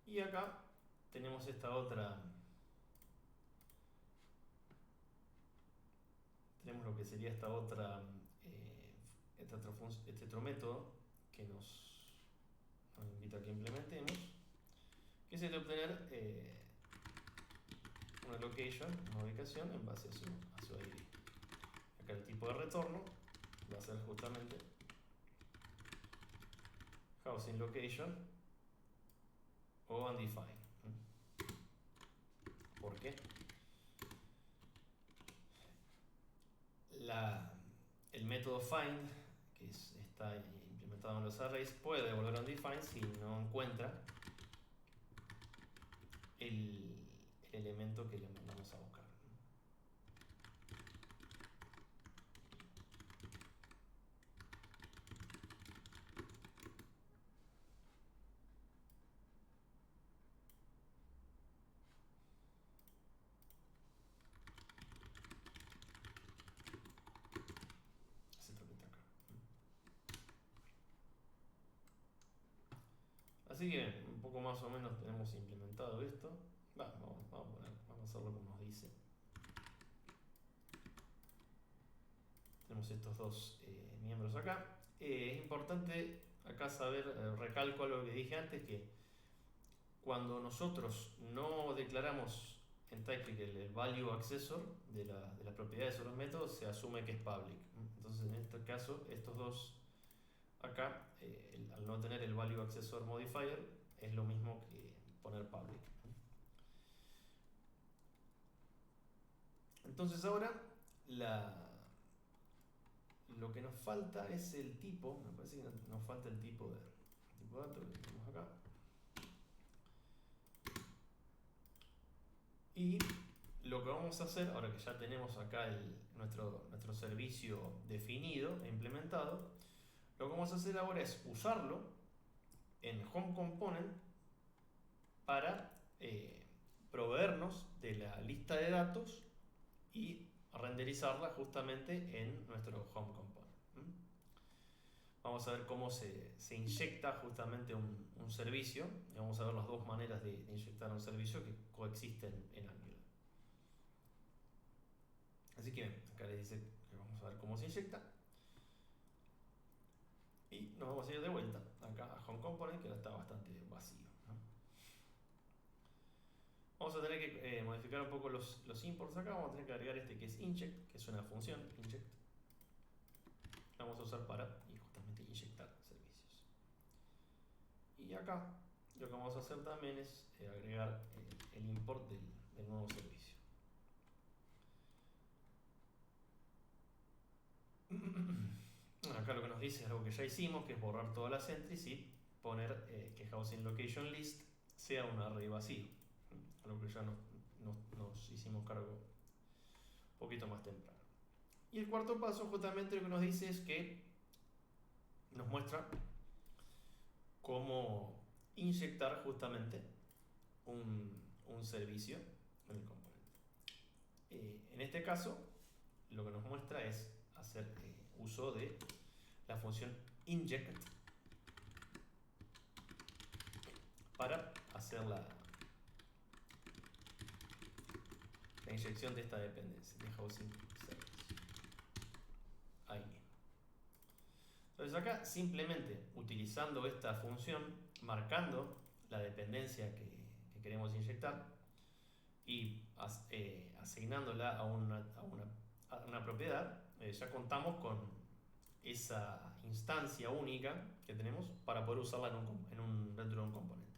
Y acá tenemos esta otra, tenemos lo que sería esta otra, este otro método que nos invita a que implementemos, que es el de obtener una location, una ubicación en base a su ID. Acá el tipo de retorno va a ser justamente housing location o undefined. ¿Por qué? El método find, que está implementado en los arrays, puede devolver undefined si no encuentra el elemento que le mandamos a buscar. Así que un poco más o menos tenemos implementado esto. Vamos a hacerlo como nos dice. Tenemos estos dos miembros acá. Es importante acá saber, recalco algo que dije antes, que cuando nosotros no declaramos en TypeScript el value accessor de las propiedades o los métodos, se asume que es public. Entonces en este caso, estos dos acá, al no tener el value accessor modifier, es lo mismo que poner public. Entonces ahora lo que nos falta es el tipo. Me parece que nos falta el tipo de dato que tenemos acá. Y lo que vamos a hacer, ahora que ya tenemos acá nuestro servicio definido e implementado, lo que vamos a hacer ahora es usarlo en Home Component para proveernos de la lista de datos y renderizarla justamente en nuestro Home Component. Vamos a ver cómo se inyecta justamente un servicio, y vamos a ver las dos maneras de inyectar un servicio que coexisten en Angular. Así que acá les dice que vamos a ver cómo se inyecta. Y nos vamos a ir de vuelta acá a Home Component, que ahora está bastante vacío, ¿no? Vamos a tener que modificar un poco los imports acá. Vamos a tener que agregar este que es inject, que es una función, inject. La vamos a usar para justamente inyectar servicios. Y acá lo que vamos a hacer también es agregar el import del nuevo servicio. Acá lo que nos dice es algo que ya hicimos, que es borrar todas las entries y poner que housing location list sea un array vacío, algo que ya nos hicimos cargo un poquito más temprano. Y el cuarto paso justamente lo que nos dice es que nos muestra cómo inyectar justamente un servicio en el componente. En este caso, lo que nos muestra es hacer uso de la función inject para hacer la inyección de esta dependencia de housing service. Ahí mismo. acá simplemente utilizando esta función, marcando la dependencia que queremos inyectar y asignándola a una propiedad, ya contamos con esa instancia única que tenemos para poder usarla dentro de un componente.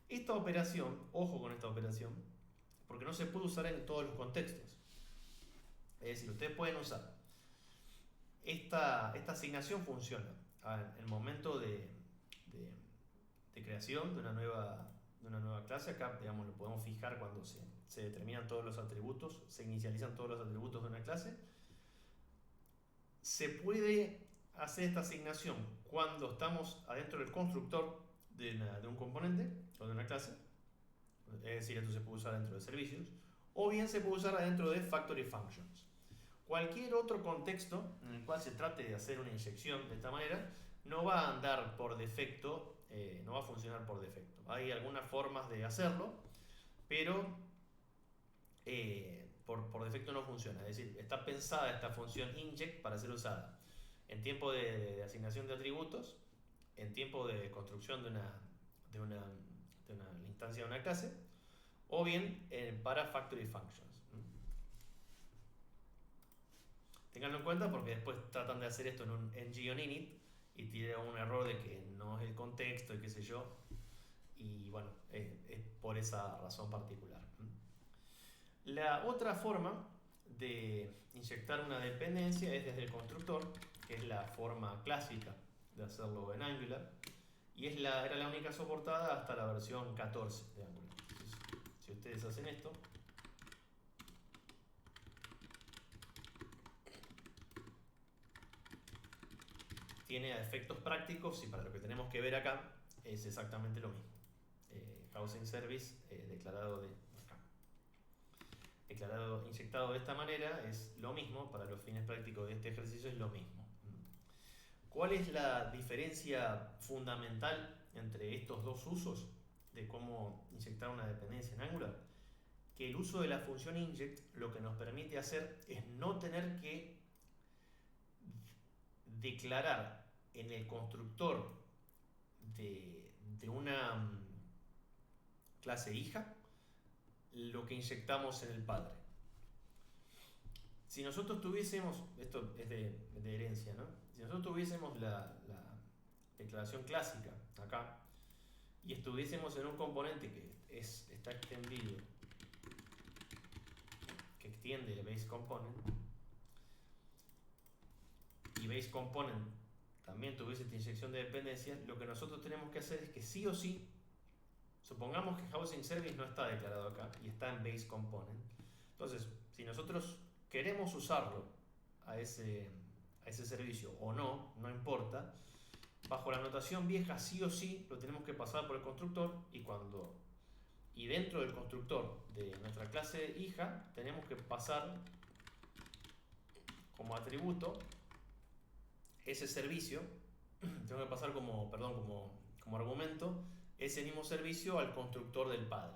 Esta operación, ojo con esta operación, porque no se puede usar en todos los contextos. Es decir, ustedes pueden usar esta asignación funciona en el momento de creación de una nueva clase. Acá, digamos, lo podemos fijar cuando se determinan todos los atributos, se inicializan todos los atributos de una clase. Se puede hacer esta asignación cuando estamos adentro del constructor de un componente o de una clase, es decir, esto se puede usar dentro de servicios, o bien se puede usar adentro de factory functions. Cualquier otro contexto en el cual se trate de hacer una inyección de esta manera no va a andar por defecto, no va a funcionar por defecto. Hay algunas formas de hacerlo, pero por defecto no funciona. Es decir, está pensada esta función inject para ser usada en tiempo de asignación de atributos, en tiempo de construcción de una instancia de una clase, o bien para factory functions. Tenganlo en cuenta porque después tratan de hacer esto en un ng on init y tiene un error de que no es el contexto y qué sé yo. Y bueno, es por esa razón particular. La otra forma de inyectar una dependencia es desde el constructor, que es la forma clásica de hacerlo en Angular. Y era la única soportada hasta la versión 14 de Angular. Entonces, si ustedes hacen esto, tiene efectos prácticos y para lo que tenemos que ver acá es exactamente lo mismo. Housing Service inyectado de esta manera es lo mismo, para los fines prácticos de este ejercicio es lo mismo. ¿Cuál es la diferencia fundamental entre estos dos usos de cómo inyectar una dependencia en Angular? Que el uso de la función inject lo que nos permite hacer es no tener que declarar en el constructor de una clase hija lo que inyectamos en el padre. Si nosotros tuviésemos, esto es de herencia, ¿no? Si nosotros tuviésemos la declaración clásica acá y estuviésemos en un componente que está extendido, que extiende el base component, y base component también tuviese esta inyección de dependencia, lo que nosotros tenemos que hacer es que sí o sí, supongamos que Housing Service no está declarado acá y está en base component. Entonces, si nosotros queremos usarlo a ese servicio o no importa, bajo la notación vieja sí o sí lo tenemos que pasar por el constructor y dentro del constructor de nuestra clase hija tenemos que pasar como atributo ese servicio, tengo que pasar como argumento ese mismo servicio al constructor del padre.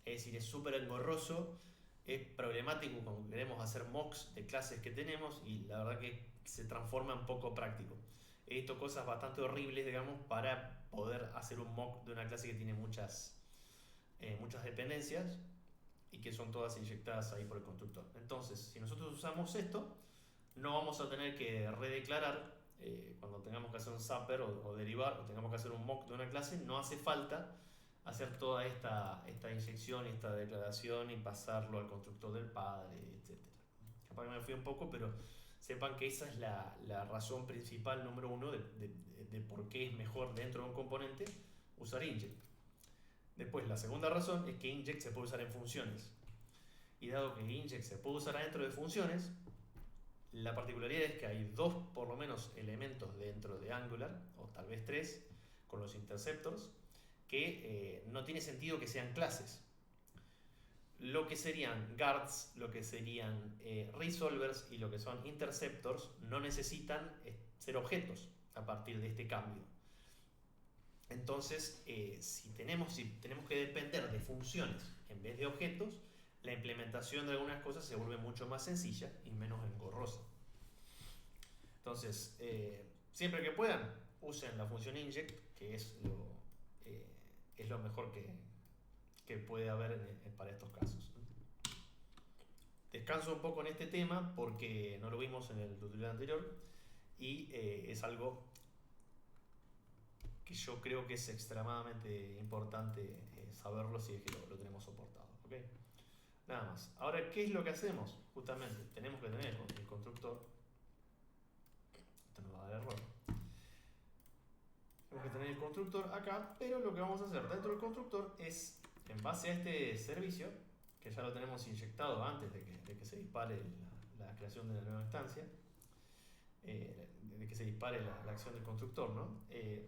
Es decir, es súper engorroso, es problemático cuando queremos hacer mocks de clases que tenemos y la verdad que se transforma en poco práctico. He visto cosas bastante horribles, digamos, para poder hacer un mock de una clase que tiene muchas dependencias y que son todas inyectadas ahí por el constructor. Entonces, si nosotros usamos esto, no vamos a tener que redeclarar cuando tengamos que hacer un zapper o derivar o tengamos que hacer un mock de una clase. No hace falta hacer toda esta inyección y esta declaración y pasarlo al constructor del padre, etc. Capaz que me fui un poco, pero sepan que esa es la razón principal número uno de por qué es mejor dentro de un componente usar inject. Después, la segunda razón es que inject se puede usar en funciones. Y dado que inject se puede usar dentro de funciones, la particularidad es que hay dos, por lo menos, elementos dentro de Angular, o tal vez tres, con los interceptors, que no tiene sentido que sean clases. Lo que serían guards, lo que serían resolvers y lo que son interceptors no necesitan ser objetos a partir de este cambio. Entonces, si tenemos que depender de funciones en vez de objetos, la implementación de algunas cosas se vuelve mucho más sencilla y menos engorrosa. Entonces, Siempre que puedan, usen la función inject, que es lo mejor que puede haber para estos casos. Descanso un poco en este tema porque no lo vimos en el tutorial anterior y es algo que yo creo que es extremadamente importante saberlo si es que lo tenemos soportado. ¿Okay? Nada más. Ahora, ¿qué es lo que hacemos? Justamente, tenemos que tener el constructor. Esto nos va a dar error. Tenemos que tener el constructor acá, pero lo que vamos a hacer dentro del constructor es, en base a este servicio, que ya lo tenemos inyectado antes de que se dispare la creación de la nueva instancia, de que se dispare la acción del constructor, ¿no?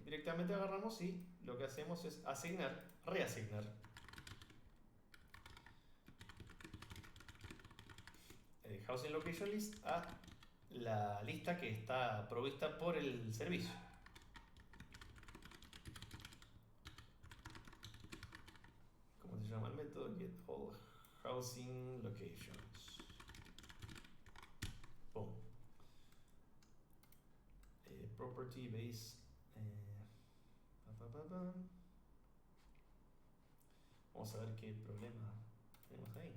Directamente agarramos y lo que hacemos es reasignar housing location list a la lista que está provista por el servicio. ¿Cómo se llama el método? Get all housing locations. Boom. Property base. Vamos a ver qué problema tenemos ahí.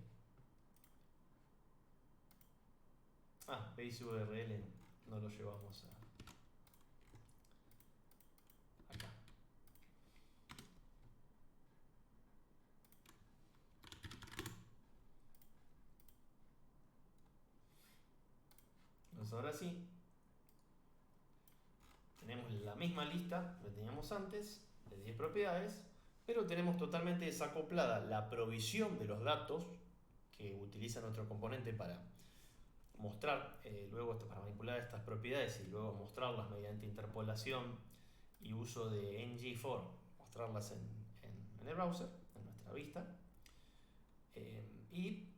Base URL no lo llevamos acá. Entonces ahora sí, tenemos la misma lista que teníamos antes, de 10 propiedades, pero tenemos totalmente desacoplada la provisión de los datos que utiliza nuestro componente para mostrar, luego para manipular estas propiedades y luego mostrarlas mediante interpolación y uso de ng-for, mostrarlas en el browser, en nuestra vista, y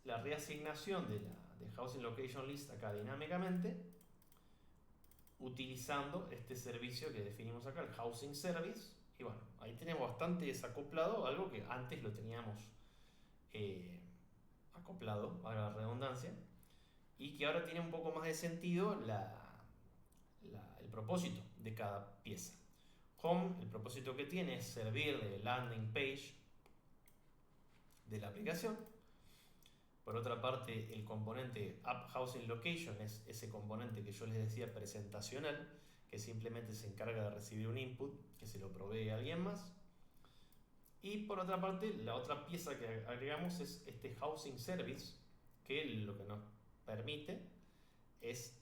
la reasignación de housing location list acá dinámicamente, utilizando este servicio que definimos acá, el housing service. Y bueno, ahí tenemos bastante desacoplado algo que antes lo teníamos acoplado, a la redundancia, y que ahora tiene un poco más de sentido el propósito de cada pieza. Home, el propósito que tiene es servir de landing page de la aplicación. Por otra parte, el componente App Housing Location es ese componente que yo les decía presentacional, que simplemente se encarga de recibir un input que se lo provee a alguien más. Y por otra parte, la otra pieza que agregamos es este Housing Service, que lo que nos permite es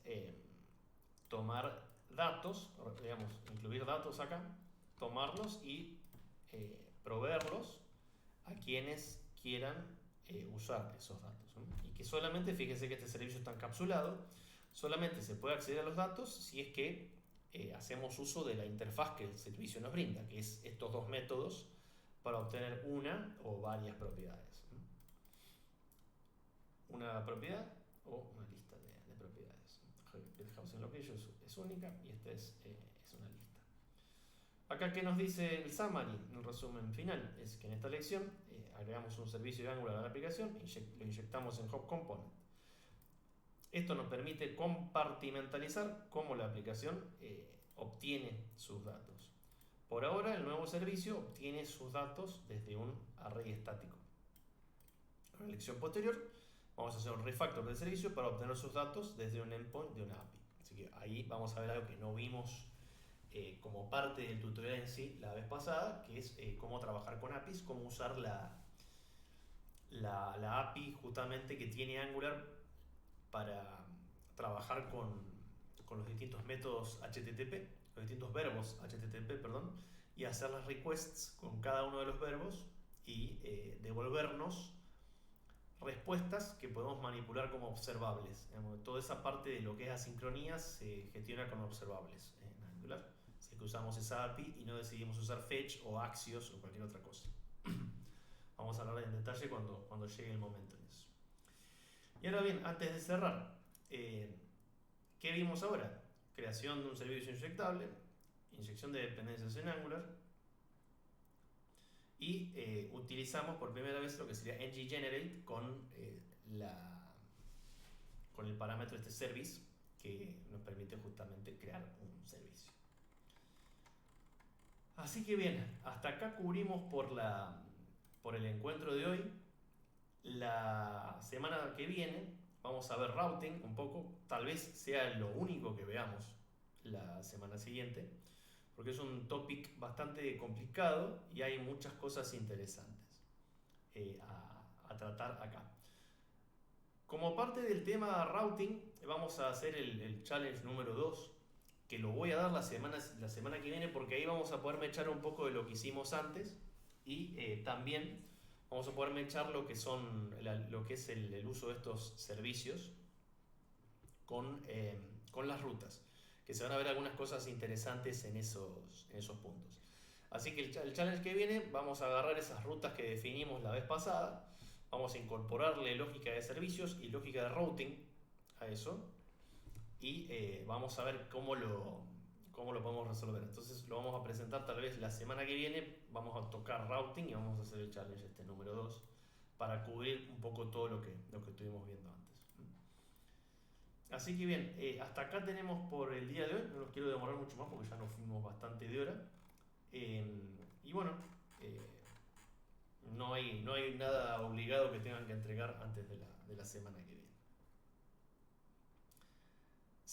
tomar datos, digamos, incluir datos acá, tomarlos y proveerlos a quienes quieran usar esos datos, ¿no? Y que solamente, fíjense que este servicio está encapsulado, solamente se puede acceder a los datos si es que hacemos uso de la interfaz que el servicio nos brinda, que es estos dos métodos para obtener una o varias propiedades. Una propiedad o una lista de propiedades. El housing location es única y esta es una lista. Acá, ¿qué nos dice el summary? Un resumen final es que en esta lección agregamos un servicio de Angular a la aplicación, lo inyectamos en Hub Component. Esto nos permite compartimentalizar cómo la aplicación obtiene sus datos. Por ahora, el nuevo servicio obtiene sus datos desde un array estático. En la lección posterior, vamos a hacer un refactor del servicio para obtener sus datos desde un endpoint de una API. Así que ahí vamos a ver algo que no vimos como parte del tutorial en sí la vez pasada, que es cómo trabajar con APIs, cómo usar la API justamente que tiene Angular para trabajar con los distintos métodos HTTP, los distintos verbos HTTP, perdón, y hacer las requests con cada uno de los verbos y devolvernos respuestas que podemos manipular como observables. Toda esa parte de lo que es asincronía se gestiona con observables en Angular. Si es que usamos esa API y no decidimos usar fetch o axios o cualquier otra cosa. Vamos a hablar en detalle cuando llegue el momento en eso. Y ahora bien, antes de cerrar, ¿qué vimos ahora? Creación de un servicio inyectable, inyección de dependencias en Angular, y utilizamos por primera vez lo que sería ngGenerate con el parámetro service, que nos permite justamente crear un servicio. Así que bien, hasta acá cubrimos por el encuentro de hoy. La semana que viene vamos a ver routing un poco, tal vez sea lo único que veamos la semana siguiente, porque es un topic bastante complicado y hay muchas cosas interesantes a tratar acá. Como parte del tema routing, vamos a hacer el challenge número 2, que lo voy a dar la semana que viene, porque ahí vamos a poder echar un poco de lo que hicimos antes y también vamos a poder echar lo que es el uso de estos servicios con las rutas, que se van a ver algunas cosas interesantes en esos puntos. Así que el challenge que viene, vamos a agarrar esas rutas que definimos la vez pasada, vamos a incorporarle lógica de servicios y lógica de routing a eso, y vamos a ver cómo lo podemos resolver. Entonces lo vamos a presentar tal vez la semana que viene, vamos a tocar routing y vamos a hacer el challenge número 2 para cubrir un poco todo lo que estuvimos viendo antes. Así que bien, hasta acá tenemos por el día de hoy, no los quiero demorar mucho más porque ya nos fuimos bastante de hora. Y bueno, eh, no hay nada obligado que tengan que entregar antes de la semana que viene.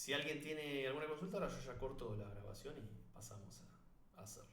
Si alguien tiene alguna consulta, ahora yo ya corto la grabación y pasamos a hacerlo.